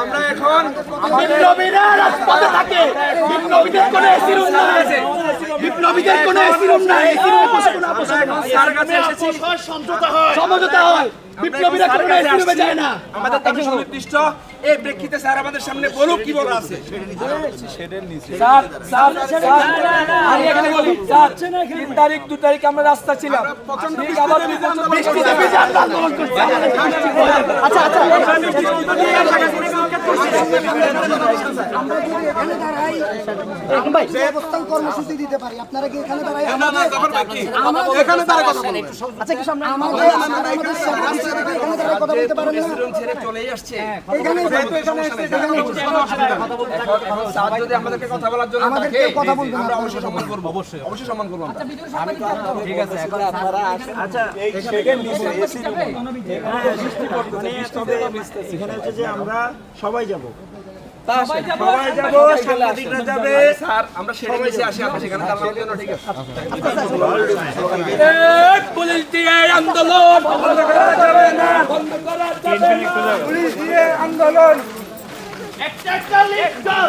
আমরা এখন বিপ্লবীরা রাজপথে থাকে। বিপ্লবীদের কোনো এসি রুম নাই। বিপ্লবীদের কোনো এসি রুম নাই। এসি রুমে বসে কোনো আপোষ হয় না। স্যার কাছে এসেছি, সমঝোতা হয়। বিপ্লবীরা কোনো এসি রুমে যায় না। আমাদের দাবি সুনির্দিষ্ট। এই প্রেক্ষিতে স্যার আমাদের সামনে বলুক কি বলা আছে। স্যার স্যার স্যার আমি এখানে বলি স্যার 3 তারিখ 2 তারিখ আমরা রাস্তা ছিলাম ঠিক আবার বৃষ্টিতে ভিজে আমরা আন্দোলন করছি। আচ্ছা আচ্ছা এখানে দাঁড়াই অবস্থান কর্মসূচি দিতে পারি। আপনারা কি এখানে দাঁড়াই এখানে তারা কথা বলবে। আচ্ছা কি সামনে আমাদের সেবা হিসেবে এখানে দাঁড়াই কথা বলতে পারেন না? রুম ছেড়ে চলেই আসছে। এখানে স্যার যদি আমাদেরকে কথা বলার জন্য আমাদেরকে ডাকে, কথা বলবেন আমরা অবশ্যই সম্মান করব। অবশ্যই সম্মান করব আমরা। ঠিক আছে এখন আপনারা এখানে হচ্ছে যে আমরা সবাই যাব। সবাই যাব সাংবাদিকরা যাবে। স্যার আমরা সেরে নিচে আসি, আমরা সেখানে দাঁড়ানোর জন্য ঠিক আছে। পুলিশ দিয়ে আন্দোলন বন্ধ করা যাবে না। বন্ধ করা যাবে না। পুলিশ দিয়ে আন্দোলন। একটা লিখা